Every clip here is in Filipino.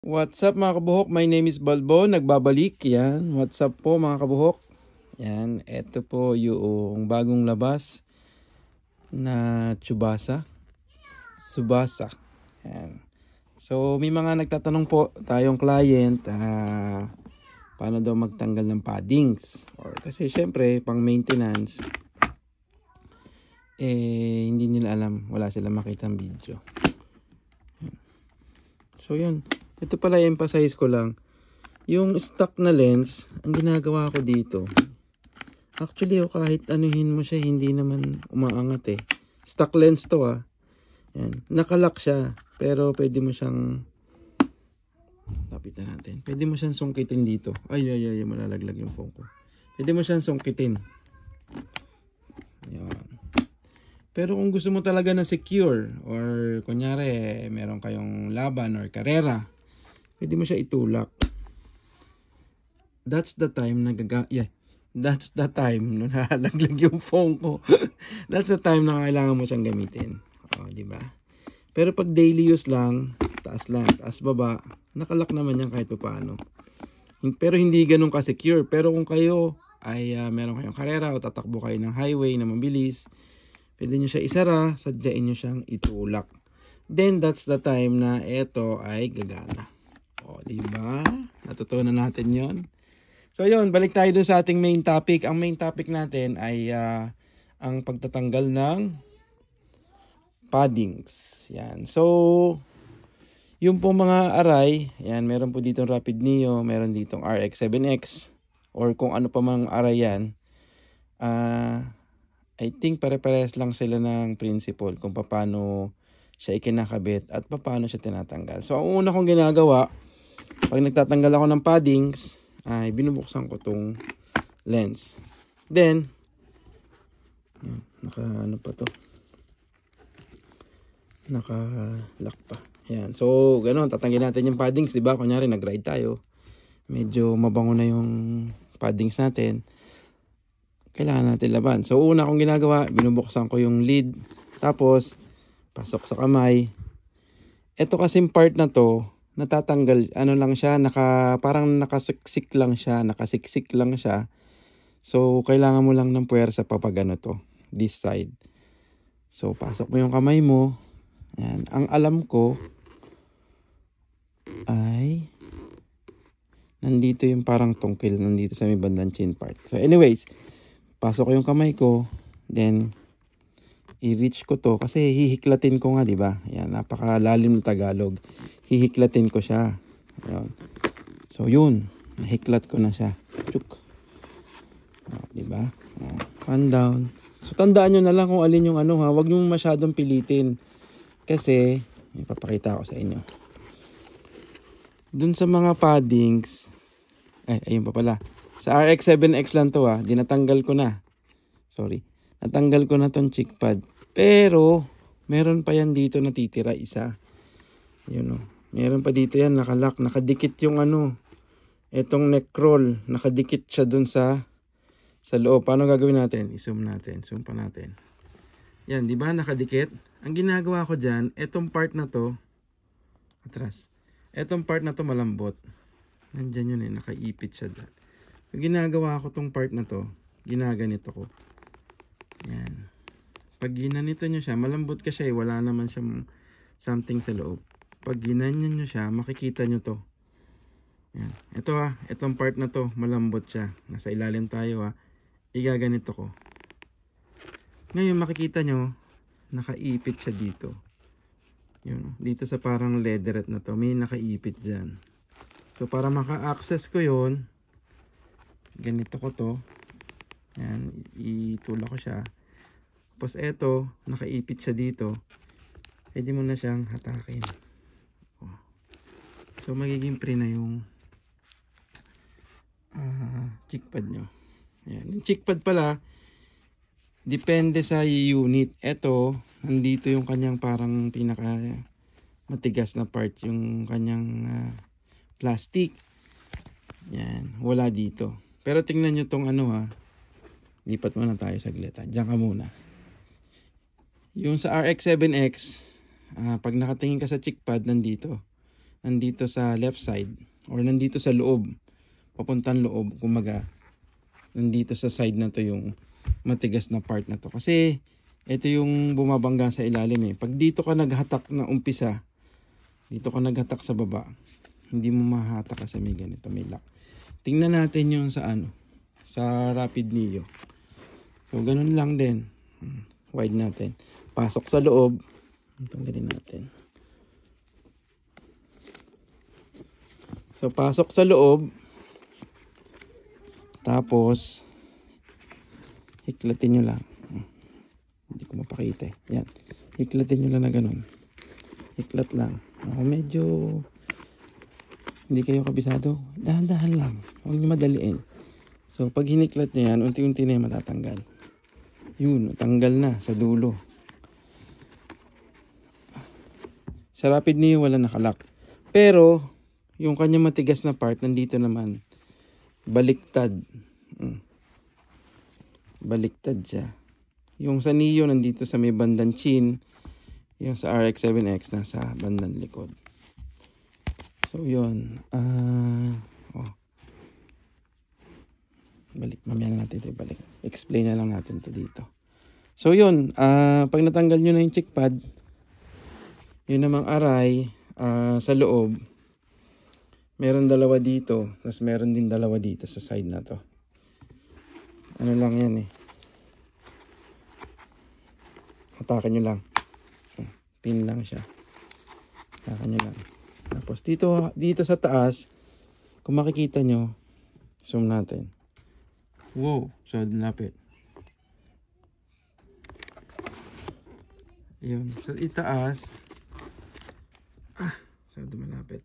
What's up mga kabuhok? My name is Balbo. Nagbabalik. Yan. What's up po mga kabuhok? Yan. Ito po yung bagong labas na Tsubasa. Subasa. Yan. So may mga nagtatanong po tayong client paano daw magtanggal ng paddings. Kasi syempre pang maintenance hindi nila alam. Wala silang makitang video. Yan. So yun. Ito pala emphasize ko lang. Yung stock na lens, ang ginagawa ko dito. Actually, kahit anuhin mo siya, hindi naman umaangat eh. Stock lens to Yan. Nakalock siya. Pero pwede mo siyang lapitan natin. Pwede mo siyang sungkitin dito. Ay, malalaglag yung phone ko. Pwede mo siyang sungkitin. Yan. Pero kung gusto mo talaga na secure or kunyari meron kayong laban or karera, pwede mo siya itulak. That's the time That's the time no nalalaglag yung phone ko. That's the time na kailangan mo siyang gamitin. Di ba? Pero pag daily use lang, taas baba, nakalock naman yan kahit paano. Pero hindi ganun ka-secure. Pero kung kayo ay meron kayong karera o tatakbo kayo ng highway na mabilis, pwede nyo siya isara, sadyain nyo siyang itulak. Then that's the time na ito ay gagana. Diba? Natutunan natin yon. So yun, balik tayo dun sa ating main topic. Ang main topic natin ay ang pagtatanggal ng paddings. Yan. So, yung po mga aray, yan, meron po ditong Rapid Neo, meron ditong RX-7X, or kung ano pa mang aray yan, I think pare-pares lang sila ng principle kung paano siya ikinakabit at paano siya tinatanggal. So, ang una kong ginagawa, pag nagtatanggal ako ng paddings, ay binubuksan ko tong lens. Then, naka-lock pa. Yan. So, ganoon, tatanggalin natin yung paddings, 'di ba? Kunyari nag-ride tayo. Medyo mabango na yung paddings natin. Kailangan natin laban. So, una kong ginagawa, binubuksan ko yung lid. Tapos, pasok sa kamay. Ito kasing part na to, natatanggal, lang siya, parang nakasiksik lang siya. So, kailangan mo lang ng puwersa pa pag this side. So, pasok mo yung kamay mo. Yan. Ang alam ko ay nandito yung parang tungkil, nandito sa may bandang chin part. So, anyways, pasok ko yung kamay ko, then i-reach ko to kasi hihiklatin ko nga, 'di ba? Yan, napakalalim na Tagalog. Hihiklatin ko siya. Ayun. So, yun, nahiklat ko na siya. Chuk. 'Di ba? Pan down. So, tandaan niyo na lang kung alin yung huwag niyo masyadong pilitin. Kasi ipapakita ko sa inyo. Dun sa mga paddings, ayun pa pala. Sa RX-7X lang to dinatanggal ko na. Sorry. Natanggal ko na tong chick pad. Pero, meron pa yan dito natitira isa. Yun meron pa dito yan, nakalock. Nakadikit yung etong neck roll. Nakadikit siya dun sa loob. Paano gagawin natin? I-zoom natin. Zoom pa natin. Yan, di ba? Nakadikit. Ang ginagawa ko dyan, etong part na to, atras. Etong part na to malambot. Nandyan yun nakaipit siya dyan. So, ginagawa ko tong part na to, ginaganito ko. Yan. Pag ginanito nyo siya, malambot ka siya wala naman siyang something sa loob. Pag ginanyan nyo siya, makikita nyo to. Yan. Ito itong part na to, malambot siya. Nasa ilalim tayo Igaganito ko. Ngayon makikita nyo, nakaipit siya dito. Yun, dito sa parang leatherette na to, may nakaipit dyan. So para maka-access ko yon, ganito ko to. Yan, itulak ko siya. Tapos eto, nakaipit siya dito. Pwede mo na siyang hatakin. So magiging free na yung chick pad nyo. Yan. Yung chick pad pala, depende sa unit. Eto, nandito yung kanyang parang pinaka matigas na part, yung kanyang plastic. Yan, wala dito. Pero tingnan nyo tong lipat muna tayo saglit. Diyan ka muna. Yung sa RX-7X, pag nakatingin ka sa chick pad, nandito. nandito sa left side or nandito sa loob, papuntang loob, kumaga nandito sa side na to yung matigas na part na to. Kasi ito yung bumabangga sa ilalim eh. Pag dito ka naghatak na umpisa, dito ka naghatak sa baba, hindi mo mahatak kasi may ganito, may lock. Tingnan natin yung sa ano, sa Rapid Neo. So ganun lang din. Wide natin. Pasok sa loob. Tanggalin natin. So pasok sa loob. Tapos hiklatin nyo lang. Hindi ko mapakita eh. Yan. Hiklatin nyo lang na ganun. Hiklat lang. Medyo hindi kayo kabisado. Dahan-dahan lang. Huwag nyo madaliin. So pag hiniklat nyo yan, unti-unti na yung matatanggal. Yun, tanggal na sa dulo. Sa Rapid Neo wala nakalock. Pero yung kanya matigas na part nandito naman. Baliktad. Baliktad siya. Yung sa Neo nandito sa may bandang chin. Yung sa RX-7X nasa bandang likod. So yun. Balik. Mamaya na natin ito ibalik. Explain na lang natin ito dito. So yun. Pag natanggal nyo na yung chick pad, yun namang aray sa loob. Meron dalawa dito. Tapos meron din dalawa dito sa side na to. Ano lang yan eh. Hatakan nyo lang. Pin lang siya. Hatakan nyo lang. Tapos dito sa taas, kung makikita nyo, zoom natin. Wow, so lapit. Ayun, sa itaas, so malapit.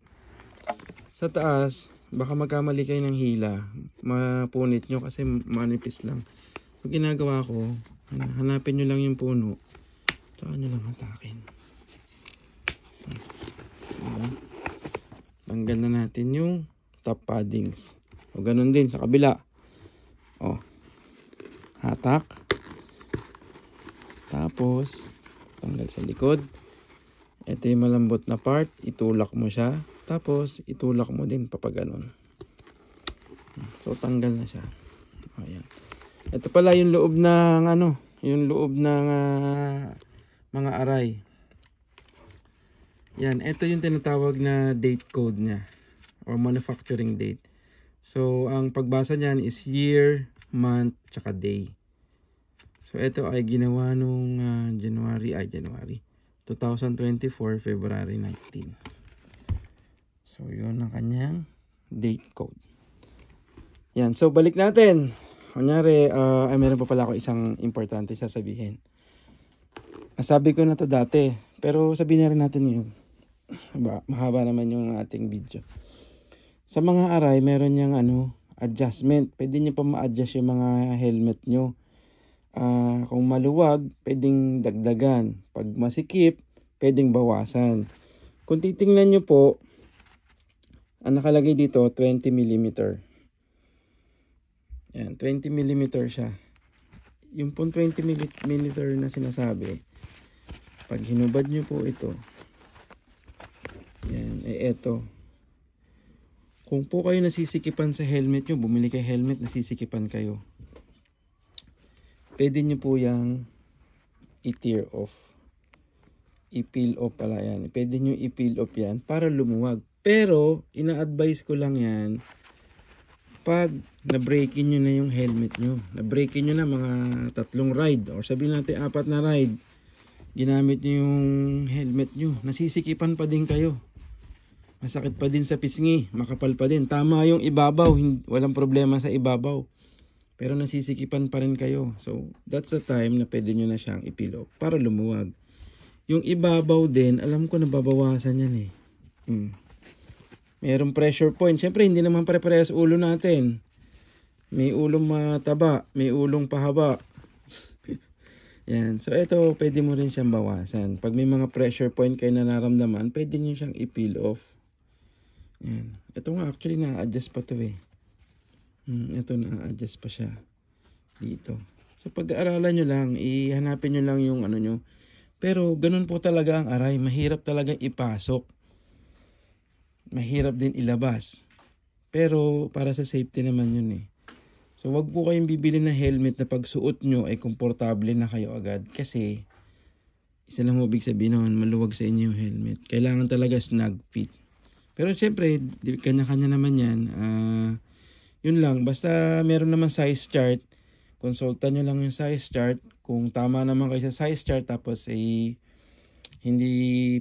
Sa taas, baka magkamali kayo ng hila. Mapunit nyo kasi manipis lang. Ang ginagawa ko, hanapin nyo lang yung puno. Tsaka nyo lang hatakin. Tanggal na natin yung top paddings. O ganun din sa kabila. O. Hatak. Tapos, tanggal sa likod. Ito yung malambot na part. Itulak mo siya. Tapos, itulak mo din papaganon. So, tanggal na siya. Ayan. Ito pala yung loob ng ano, yung loob ng mga aray. Yan, ito yung tinatawag na date code niya or manufacturing date. So, ang pagbasa niyan is year, month, tsaka day. So, ito ay ginawa nung January 2024, February 19. So, yun ang kanyang date code. Yan. So, balik natin. Kunyari, meron pa pala ako isang importante sasabihin. Nasabi ko na to dati. Pero sabihin na rin natin yun. Mahaba naman yung ating video. Sa mga aray, meron niyang adjustment. Pwede niyo pa ma-adjust yung mga helmet nyo. Kung maluwag, pwedeng dagdagan. Pag masikip, pwedeng bawasan. Kung titingnan nyo po, ang nakalagay dito, 20 mm. Yan, 20 mm siya. Yung pong 20 mm na sinasabi, pag hinubad nyo po ito, yan, eto. Kung po kayo nasisikipan sa helmet nyo, bumili kayo helmet, nasisikipan kayo, pwede nyo po yung i-tear off. I-peel off pala yan. Pwede nyo i-peel off yan para lumuwag. Pero, ina-advise ko lang yan pag na-breakin nyo na yung helmet nyo. Na-breakin nyo na mga 3 ride or sabihin natin 4 na ride. Ginamit nyo yung helmet nyo. Nasisikipan pa din kayo. Masakit pa din sa pisngi. Makapal pa din. Tama yung ibabaw. Walang problema sa ibabaw. Pero nasisikipan pa rin kayo. So, that's the time na pwede nyo na siyang i-peel off para lumuwag. Yung ibabaw din, alam ko nababawasan yan eh. Mayroong pressure point. Siyempre, hindi naman pare-parehas ulo natin. May ulong mataba. May ulong pahaba. Yan. So, ito, pwede mo rin siyang bawasan. Pag may mga pressure point kayo na naramdaman, pwede nyo siyang i-peel off. Yan. Ito nga, actually, na-adjust pa to eh. Ito, na-adjust pa siya. Dito. So, pag-aaralan nyo lang, ihanapin nyo lang yung ano nyo. Pero, ganun po talaga ang aray. Mahirap talaga ipasok. mahirap din ilabas. Pero para sa safety naman yun eh. So wag po kayong bibili ng helmet na pagsuot nyo ay komportable na kayo agad. Kasi isa lang ibig sabihin naman, maluwag sa inyo yung helmet. Kailangan talaga snug fit. Pero siyempre, kanya-kanya naman yan. Yun lang, basta meron naman size chart. Konsultan nyo lang yung size chart. Kung tama naman kayo sa size chart tapos hindi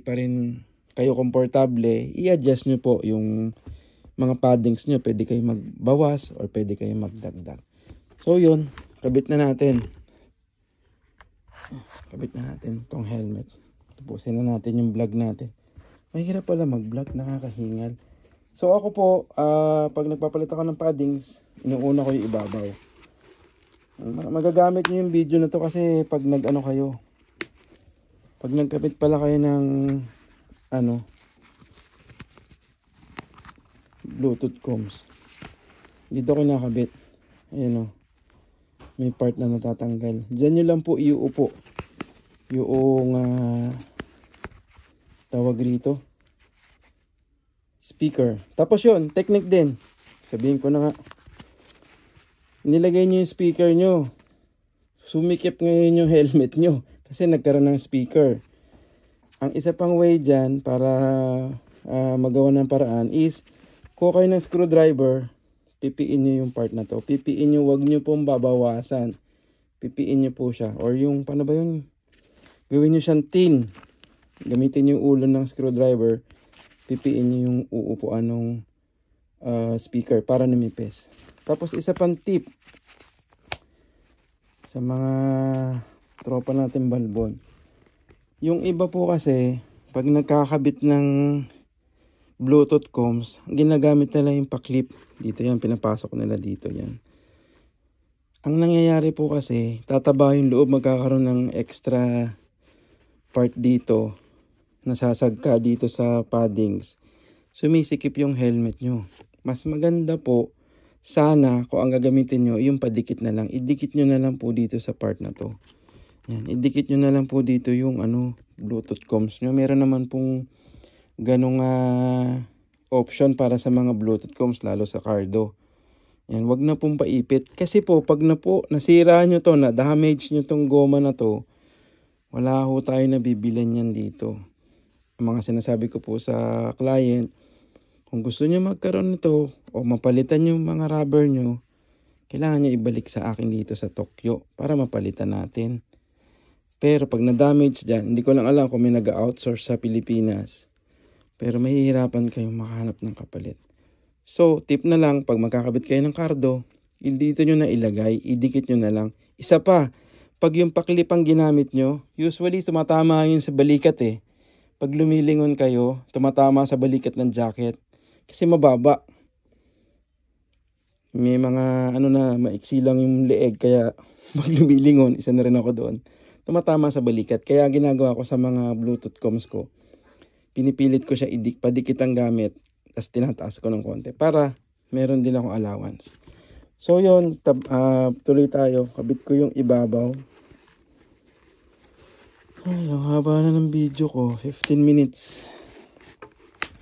pa rin kayo komportable, i-adjust nyo po yung mga paddings nyo. Pwede kayo magbawas or pwede kayo magdagdag. So yun, kabit na natin. Kabit na natin tong helmet. Tapusin na natin yung vlog natin. Mahirap pala mag-vlog, nakakahingal. So ako po, pag nagpapalit ako ng paddings, inuuna ko yung ibabaw. Magagamit nyo yung video na to kasi pag nag-ano kayo, pag nagkabit pala kayo ng Bluetooth combs. Dito ko nakabit. Ayan o. May part na natatanggal. Diyan nyo lang po iuupo. Yung tawag rito. Speaker. Tapos yun, technique din. Sabihin ko na nga. Nilagay nyo yung speaker nyo. Sumikip ngayon yung helmet nyo. Kasi nagkaroon ng speaker. Ang isa pang way dyan para magawa ng paraan is kuha kayo ng screwdriver, pipiin nyo yung part na to. Pipiin nyo, wag nyo pong babawasan. Pipiin nyo po siya. Or yung, paano ba yun? Gawin nyo siyang tin. Gamitin yung ulo ng screwdriver. Pipiin nyo yung uupuan ng speaker para numipis. Tapos isa pang tip. Sa mga tropa natin balbon. Yung iba po kasi, pag nagkakabit ng Bluetooth combs, ginagamit nila yung pa-clip. Dito yan, pinapasok nila dito yan. Ang nangyayari po kasi, tataba yung loob, magkakaroon ng extra part dito, nasasagka dito sa paddings. Sumisikip yung helmet nyo. Mas maganda po, sana kung ang gagamitin nyo, yung padikit na lang. Idikit nyo na lang po dito sa part na to. Yan, idikit nyo na lang po dito yung Bluetooth combs nyo. Meron naman pong ganong option para sa mga Bluetooth combs, lalo sa Cardo. Yan, wag na pong paipit. Kasi po, pag nasira nyo to, na damage nyo tong goma na to, wala ho tayo na bibilan yan dito. Ang mga sinasabi ko po sa client, kung gusto nyo magkaroon nito, o mapalitan yung mga rubber nyo, kailangan nyo ibalik sa akin dito sa Tokyo, para mapalitan natin. Pero pag na-damage dyan, hindi ko lang alam kung may nag-outsource sa Pilipinas. Pero mahihirapan kayong makahanap ng kapalit. So, tip na lang, pag magkakabit kayo ng Cardo, dito nyo na ilagay, idikit nyo na lang. Isa pa, pag yung paklip ang ginamit nyo, usually tumatama yun sa balikat eh. Pag lumilingon kayo, tumatama sa balikat ng jacket. Kasi mababa. May mga maiksi lang yung leeg, kaya pag lumilingon, isa na rin ako doon. Tumatama sa balikat. Kaya ginagawa ko sa mga Bluetooth combs ko, pinipilit ko siya padikit ang gamit, tapos tinataas ko ng konti para meron din akong allowance. So yun, tuloy tayo. Kabit ko yung ibabaw. Ay, ang haba na ng video ko, 15 minutes.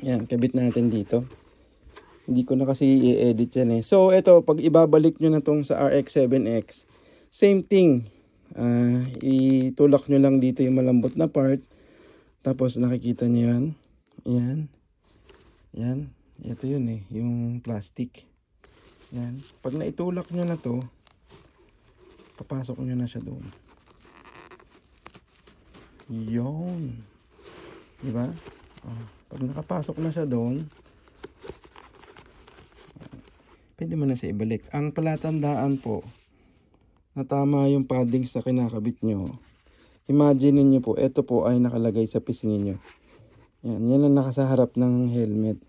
Yan, kabit natin dito. Hindi ko na kasi i-edit yan eh. So eto, pag ibabalik nyo na tong sa RX-7X, same thing. Itulak nyo lang dito yung malambot na part. Tapos nakikita niyo yan. Yan. Yan. Ito yun eh. Yung plastic. Yan. Pag naitulak nyo na to, papasok nyo na siya doon. Yun. Diba? Pag nakapasok na siya doon, pwede mo na siya ibalik. Ang palatandaan po, na tama yung paddings na kinakabit nyo. Imagine niyo po, ito po ay nakalagay sa pisngi nyo. Yan, yan ang nakasaharap ng helmet.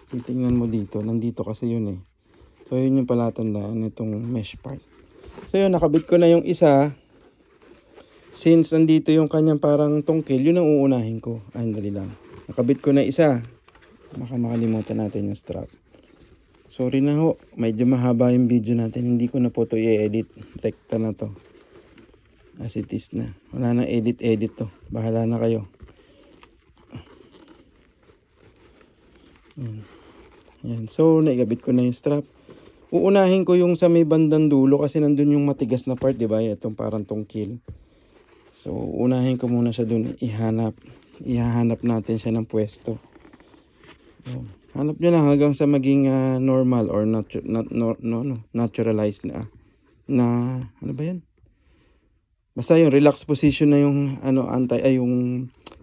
Titingnan mo dito, nandito kasi yun eh. So yun yung palatandaan nitong mesh part. So yun, nakabit ko na yung isa. Since nandito yung kanyang parang tungkil, yun ang uunahin ko. Ay, dali lang. Nakabit ko na isa. Baka makalimutan natin yung strap. Sorry na ho, medyo mahaba yung video natin. Hindi ko na po ito i-edit. Rekta na to. As it is na. Wala na edit to. Bahala na kayo. Yan. Yan. So, naigabit ko na yung strap. Uunahin ko yung sa may bandang dulo kasi nandun yung matigas na part, di ba? Itong parang tungkil. So, unahin ko muna siya dun. Ihahanap natin siya ng pwesto. So, hanap nyo lang hanggang sa maging normal or naturalized na ano ba yan? Basta yung relax position na yung yung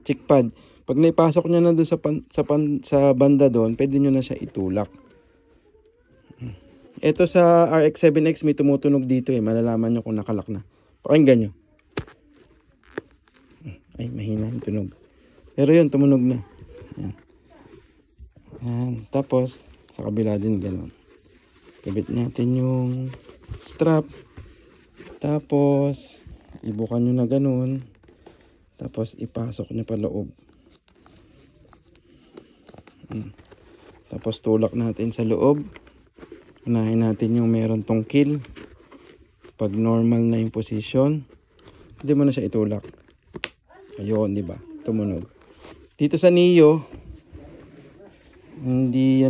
chick pad. Pag naipasok nyo na doon sa banda doon, pwede nyo na siya itulak. Ito sa RX-7X may tumutunog dito malalaman nyo kung nakalak na. Pakinggan nyo. Ay, mahina yung tunog. Pero yun, tumunog na. Yan. Yan. Tapos, sa kabila din gano'n. Kabit natin yung strap. Tapos, ibukan nyo na gano'n. Tapos, ipasok nyo pa loob. Tapos, tulak natin sa loob. Unahin natin yung meron tungkil. Pag normal na yung position, hindi mo na siya itulak. Ayun, di ba? Tumunog. Dito sa Neo, hindi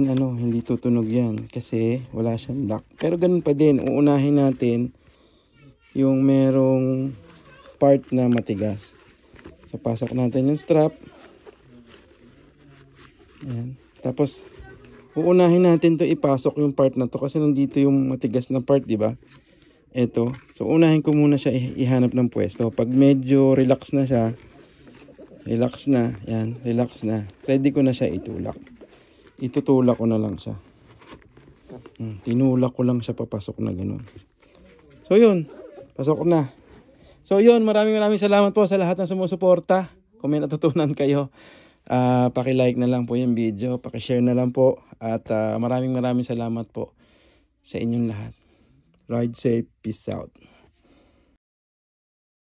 tutunog yan kasi wala siyang lock. Pero ganun pa din, uunahin natin yung merong part na matigas. So, pasok natin yung strap. Ayan. Tapos, uunahin natin to ipasok yung part na to kasi nandito yung matigas na part, di ba? Ito. So, unahin ko muna siya ihanap ng pwesto. Pag medyo relax na siya, relax na. Yan, relax na. Ready ko na siya itulak. Itutulak ko na lang siya. Tinulak ko lang siya papasok na ganun. So, yun. Pasok na. So, yun. Maraming salamat po sa lahat ng sumusuporta. Kung may natutunan kayo, paki-like na lang po yung video. Paki-share na lang po. At maraming salamat po sa inyong lahat. Ride safe. Peace out.